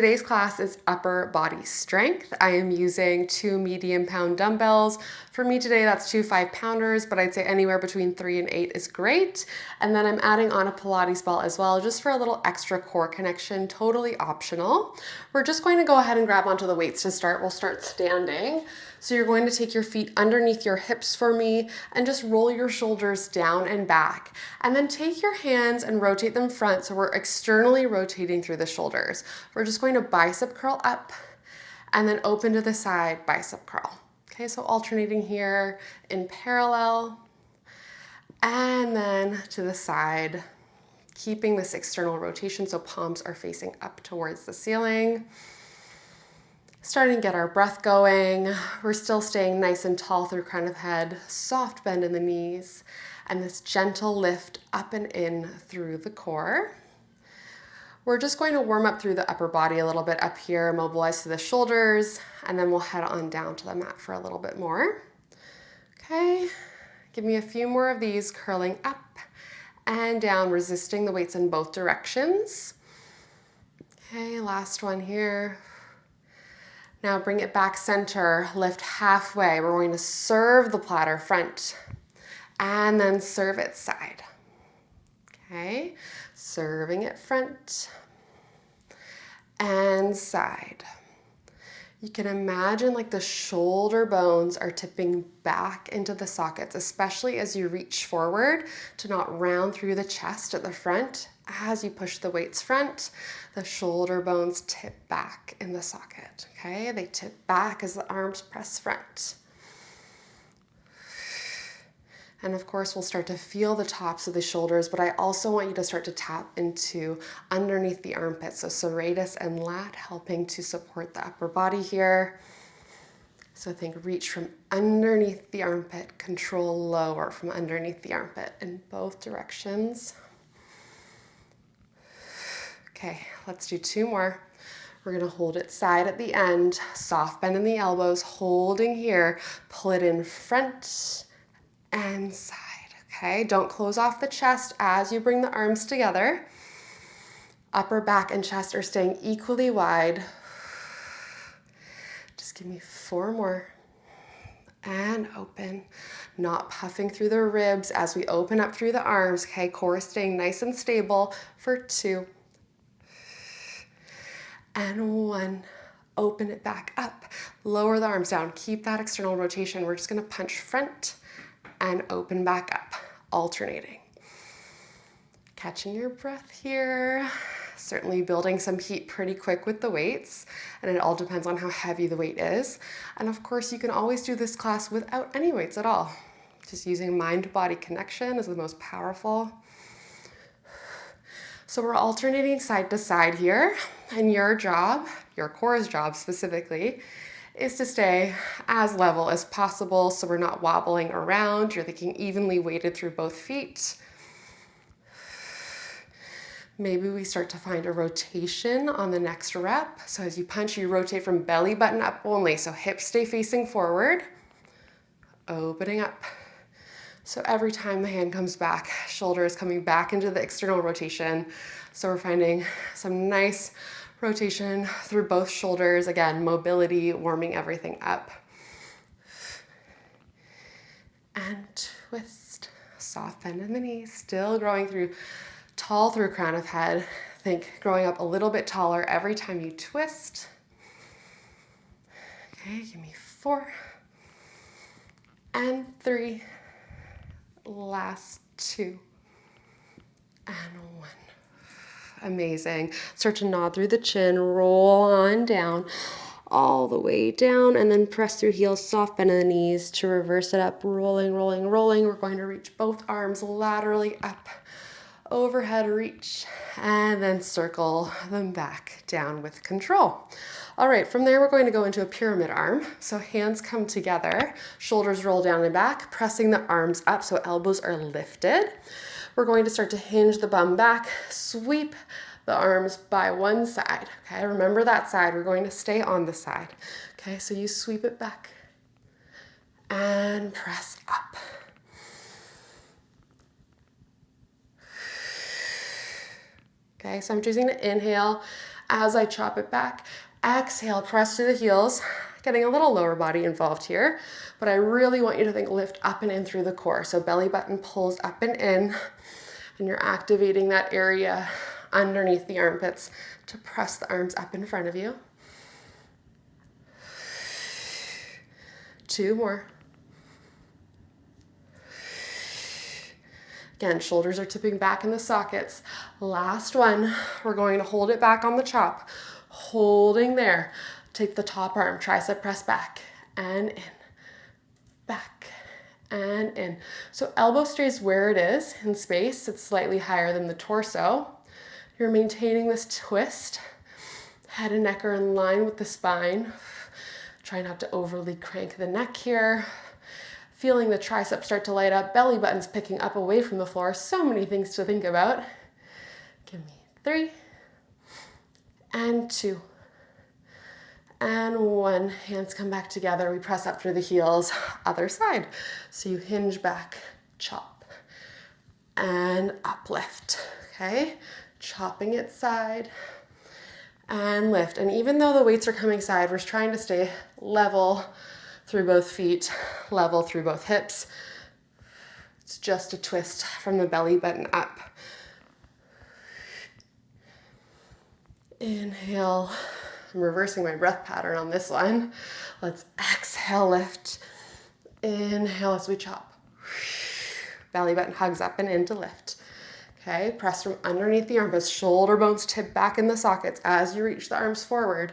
Today's class is upper body strength. I am using 2 medium pound dumbbells. For me today, that's 2 5-pounders, but I'd say anywhere between 3 and 8 is great. And then I'm adding on a Pilates ball as well, just for a little extra core connection, totally optional. We're just going to go ahead and grab onto the weights to start. We'll start standing. So you're going to take your feet underneath your hips for me and just roll your shoulders down and back. And then take your hands and rotate them front so we're externally rotating through the shoulders. We're just going to bicep curl up and then open to the side, bicep curl. Okay, so alternating here in parallel and then to the side, keeping this external rotation so palms are facing up towards the ceiling. Starting to get our breath going. We're still staying nice and tall through crown of head, soft bend in the knees, and this gentle lift up and in through the core. We're just going to warm up through the upper body a little bit up here, mobilize through the shoulders, and then we'll head on down to the mat for a little bit more. Okay, give me a few more of these, curling up and down, resisting the weights in both directions. Okay, last one here. Now bring it back center, lift halfway. We're going to serve the platter front and then serve it side. Okay, serving it front and side. You can imagine like the shoulder bones are tipping back into the sockets, especially as you reach forward to not round through the chest at the front. As you push the weights front, the shoulder bones tip back in the socket, okay? They tip back as the arms press front. And of course, we'll start to feel the tops of the shoulders, but I also want you to start to tap into underneath the armpits. So serratus and lat helping to support the upper body here. So think reach from underneath the armpit, control lower from underneath the armpit in both directions. Okay, let's do 2 more. We're gonna hold it side at the end, soft bend in the elbows, holding here, pull it in front and side, okay? Don't close off the chest as you bring the arms together. Upper back and chest are staying equally wide. Just give me 4 more. And open, not puffing through the ribs as we open up through the arms, okay? Core staying nice and stable for 2. And 1, open it back up, lower the arms down, keep that external rotation. We're just gonna punch front and open back up, alternating. Catching your breath here, certainly building some heat pretty quick with the weights, and it all depends on how heavy the weight is. And of course, you can always do this class without any weights at all. Just using mind-body connection is the most powerful. So we're alternating side to side here, and your job, your core's job specifically, is to stay as level as possible so we're not wobbling around. You're thinking evenly weighted through both feet. Maybe we start to find a rotation on the next rep. So as you punch, you rotate from belly button up only, so hips stay facing forward, opening up. So every time the hand comes back, shoulder is coming back into the external rotation. So we're finding some nice rotation through both shoulders. Again, mobility, warming everything up. And twist, soft bend in the knees, still growing through, tall through crown of head. Think growing up a little bit taller every time you twist. Okay, give me 4 and 3. Last 2 and 1. Amazing. Start to nod through the chin, roll on down, all the way down, and then press through heels, soft bend in the knees to reverse it up, rolling, rolling, rolling. We're going to reach both arms laterally up, overhead reach, and then circle them back down with control. All right, from there, we're going to go into a pyramid arm. So hands come together, shoulders roll down and back, pressing the arms up so elbows are lifted. We're going to start to hinge the bum back, sweep the arms by one side, okay? Remember that side, we're going to stay on the side. Okay, so you sweep it back and press up. Okay, so I'm choosing to inhale As I chop it back, exhale, press to the heels, getting a little lower body involved here, but I really want you to think lift up and in through the core. So belly button pulls up and in, and you're activating that area underneath the armpits to press the arms up in front of you. 2 more. Again, shoulders are tipping back in the sockets. Last one, we're going to hold it back on the chop. Holding there. Take the top arm, tricep press back and in, back and in. So elbow stays where it is in space. It's slightly higher than the torso. You're maintaining this twist. Head and neck are in line with the spine. Try not to overly crank the neck here. Feeling the triceps start to light up, belly button's picking up away from the floor. So many things to think about. Give me 3 and 2 and 1. Hands come back together. We press up through the heels. Other side. So you hinge back, chop, and uplift. Okay? Chopping it side and lift. And even though the weights are coming side, we're trying to stay level through both feet, level through both hips. It's just a twist from the belly button up. Inhale. I'm reversing my breath pattern on this one. Let's exhale, lift. Inhale as we chop. Belly button hugs up and in to lift. Okay, press from underneath the armpits. Shoulder bones tip back in the sockets as you reach the arms forward.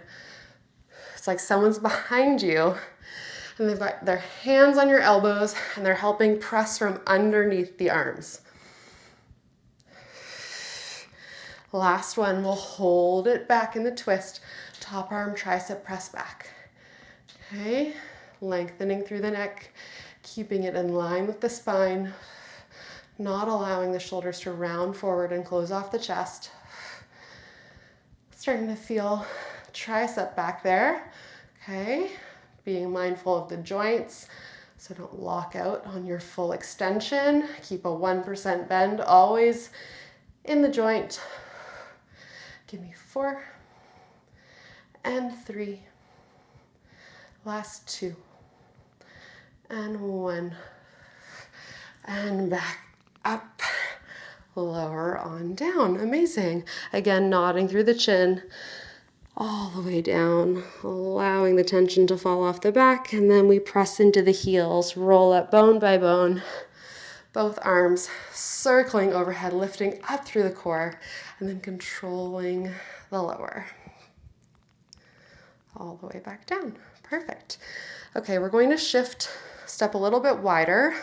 It's like someone's behind you and they've got their hands on your elbows and they're helping press from underneath the arms. Last one, we'll hold it back in the twist. Top arm, tricep press back. Okay, lengthening through the neck, keeping it in line with the spine, not allowing the shoulders to round forward and close off the chest. Starting to feel tricep back there. Okay, being mindful of the joints, so don't lock out on your full extension. Keep a 1% bend always in the joint. Give me 4 and 3. Last 2 and 1. And back up, lower on down. Amazing. Again, nodding through the chin all the way down, allowing the tension to fall off the back, and then we press into the heels, roll up bone by bone, both arms circling overhead, lifting up through the core, and then controlling the lower. All the way back down. Perfect. Okay, we're going to step a little bit wider,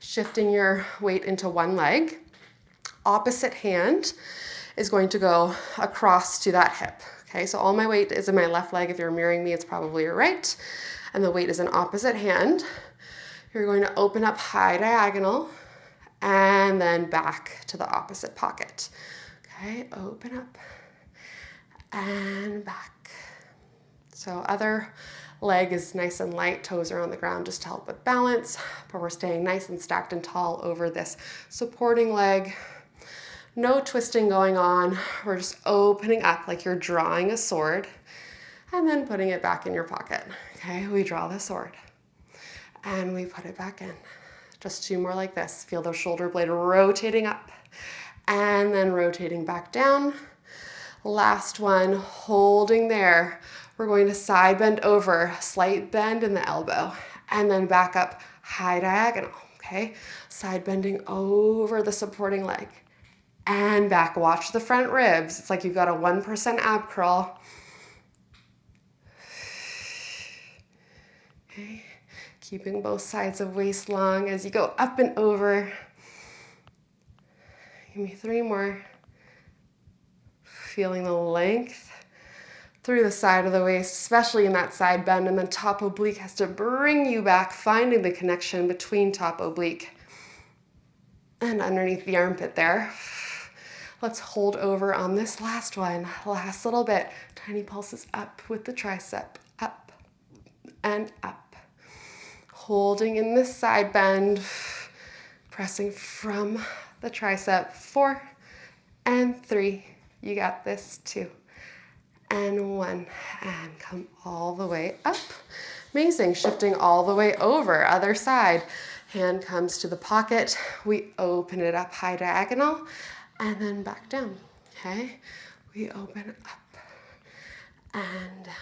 shifting your weight into one leg. Opposite hand is going to go across to that hip. Okay, so all my weight is in my left leg. If you're mirroring me, it's probably your right. And the weight is in opposite hand. You're going to open up high diagonal and then back to the opposite pocket. Okay, open up and back. So other leg is nice and light, toes are on the ground just to help with balance, but we're staying nice and stacked and tall over this supporting leg. No twisting going on. We're just opening up like you're drawing a sword and then putting it back in your pocket. Okay, we draw the sword and we put it back in. Just 2 more like this. Feel the shoulder blade rotating up and then rotating back down. Last one, holding there. We're going to side bend over, slight bend in the elbow, and then back up, high diagonal, okay? Side bending over the supporting leg, and back. Watch the front ribs. It's like you've got a 1% ab curl. Okay, keeping both sides of waist long as you go up and over. Give me 3 more. Feeling the length through the side of the waist, especially in that side bend, and then top oblique has to bring you back, finding the connection between top oblique and underneath the armpit there. Let's hold over on this last one. Last little bit. Tiny pulses up with the tricep. Up and up. Holding in this side bend. Pressing from the tricep. 4 and 3. You got this. 2 and 1, and come all the way up. Amazing, shifting all the way over, other side. Hand comes to the pocket, we open it up high diagonal, and then back down, okay? We open up and down.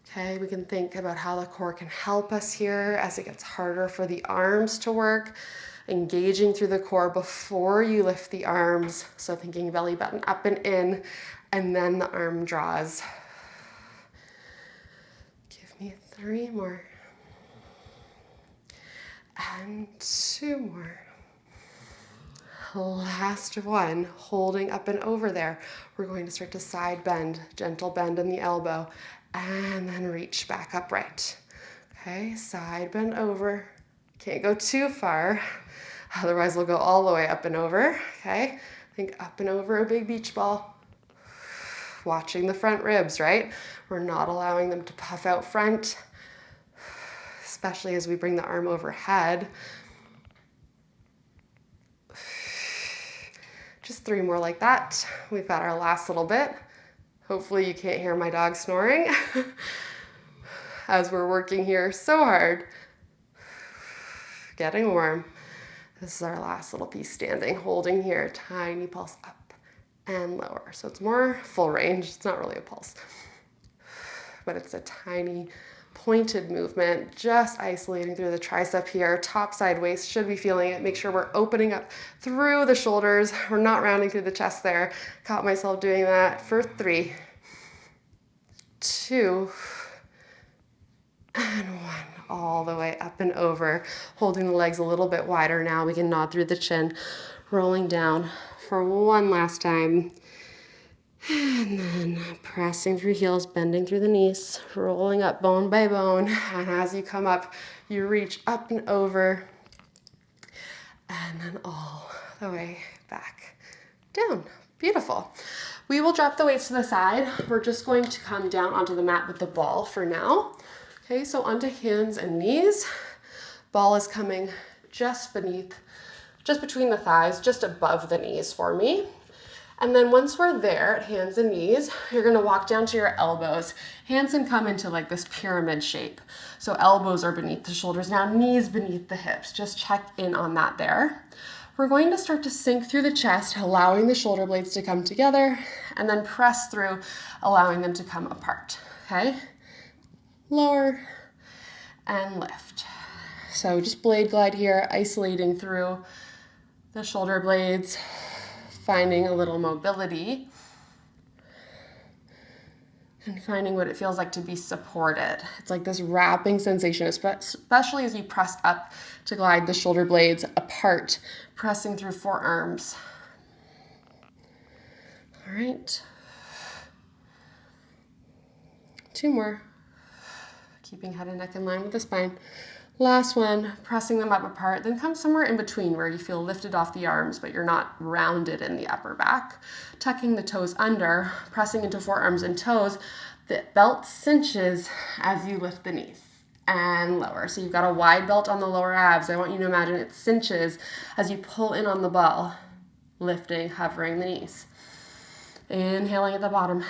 Okay, we can think about how the core can help us here as it gets harder for the arms to work, engaging through the core before you lift the arms. So thinking belly button up and in, and then the arm draws. Give me 3 more. And 2 more. Last one, holding up and over there. We're going to start to side bend, gentle bend in the elbow, and then reach back upright. Okay, side bend over. Can't go too far, otherwise we'll go all the way up and over. Okay, think up and over a big beach ball. Watching the front ribs, right? We're not allowing them to puff out front, especially as we bring the arm overhead. Just 3 more like that. We've got our last little bit. Hopefully you can't hear my dog snoring as we're working here so hard. Getting warm. This is our last little piece standing, holding here, tiny pulse up and lower. So it's more full range. It's not really a pulse, but it's a tiny pointed movement, just isolating through the tricep here. Top side waist, should be feeling it. Make sure we're opening up through the shoulders. We're not rounding through the chest there. Caught myself doing that for 3, 2, and 1. All the way up and over. Holding the legs a little bit wider now. We can nod through the chin, rolling down for one last time. And then pressing through heels, bending through the knees, rolling up bone by bone. And as you come up, you reach up and over. And then all the way back down. Beautiful. We will drop the weights to the side. We're just going to come down onto the mat with the ball for now. Okay, so onto hands and knees. Ball is coming just between the thighs, just above the knees for me. And then once we're there at hands and knees, you're gonna walk down to your elbows. Hands can come into like this pyramid shape. So elbows are beneath the shoulders now, knees beneath the hips. Just check in on that there. We're going to start to sink through the chest, allowing the shoulder blades to come together, and then press through, allowing them to come apart, okay? Lower and lift. So just blade glide here, isolating through the shoulder blades, finding a little mobility and finding what it feels like to be supported. It's like this wrapping sensation, especially as you press up to glide the shoulder blades apart, pressing through forearms. All right. 2 more. Keeping head and neck in line with the spine. Last one, pressing them up apart, then come somewhere in between where you feel lifted off the arms, but you're not rounded in the upper back. Tucking the toes under, pressing into forearms and toes. The belt cinches as you lift the knees and lower. So you've got a wide belt on the lower abs. I want you to imagine it cinches as you pull in on the ball, lifting, hovering the knees. Inhaling at the bottom,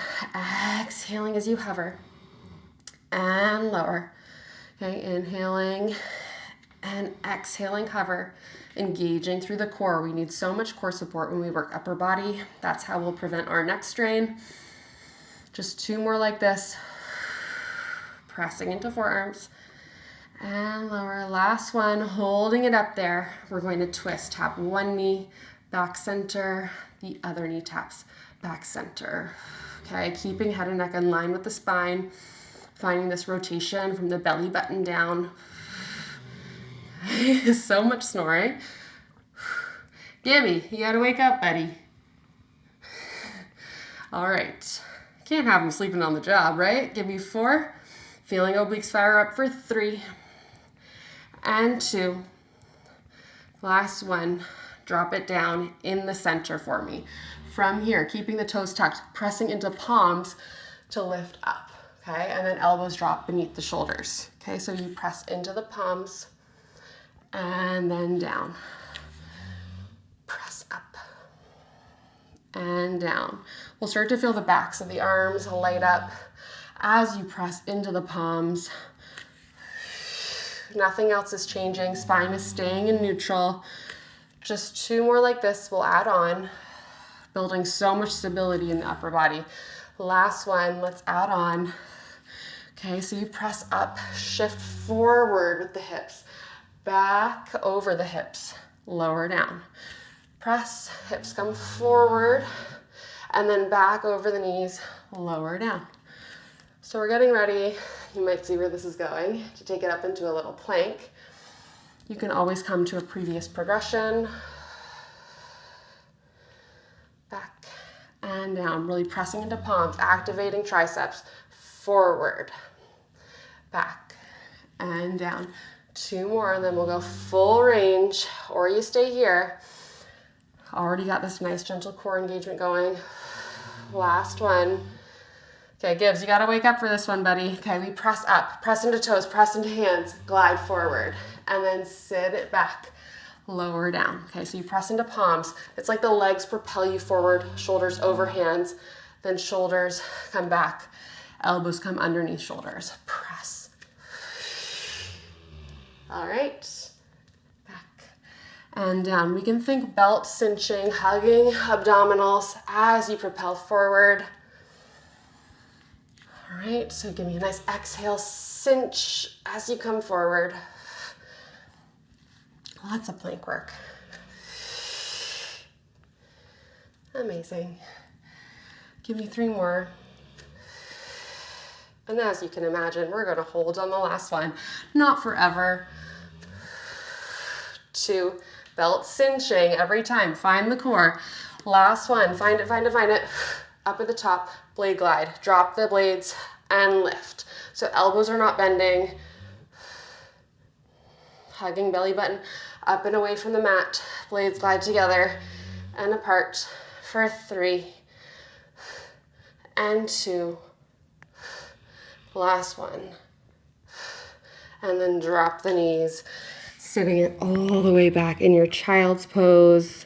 exhaling as you hover, and lower. Okay, inhaling and exhaling, hover, engaging through the core. We need so much core support when we work upper body. That's how we'll prevent our neck strain. Just 2 more like this. Pressing into forearms and lower. Last one, holding it up there. We're going to twist. Tap one knee, back center. The other knee taps back center. Okay, keeping head and neck in line with the spine. Finding this rotation from the belly button down. So much snoring. Gibby, you gotta wake up, buddy. All right, can't have him sleeping on the job, right? Give me 4. Feeling obliques fire up for 3 and 2. Last one, drop it down in the center for me. From here, keeping the toes tucked, pressing into palms to lift up. Okay, and then elbows drop beneath the shoulders. Okay, so you press into the palms and then down. Press up and down. We'll start to feel the backs of the arms light up as you press into the palms. Nothing else is changing. Spine is staying in neutral. Just 2 more like this we'll add on, building so much stability in the upper body. Last one, let's add on. Okay, so you press up, shift forward with the hips, back over the hips, lower down. Press, hips come forward, and then back over the knees, lower down. So we're getting ready. You might see where this is going, to take it up into a little plank. You can always come to a previous progression. Back and down, really pressing into palms, activating triceps, forward, back and down. 2 more, and then we'll go full range, or you stay here. Already got this nice gentle core engagement going. Last one. Okay, Gibbs, you gotta wake up for this one, buddy. Okay, we press up, press into toes, press into hands, glide forward, and then sit it back, lower down. Okay, so you press into palms. It's like the legs propel you forward, shoulders over hands, then shoulders come back, elbows come underneath shoulders. Press. All right, back and down. We can think belt cinching, hugging abdominals as you propel forward. All right, so give me a nice exhale, cinch as you come forward. Lots of plank work. Amazing. Give me 3 more. And as you can imagine, we're gonna hold on the last one. Not forever. 2, belt cinching every time. Find the core. Last one, find it, find it, find it. Up at the top, blade glide. Drop the blades and lift. So elbows are not bending. Hugging belly button up and away from the mat. Blades glide together and apart for 3 and 2. Last one. And then drop the knees, sitting it all the way back in your child's pose.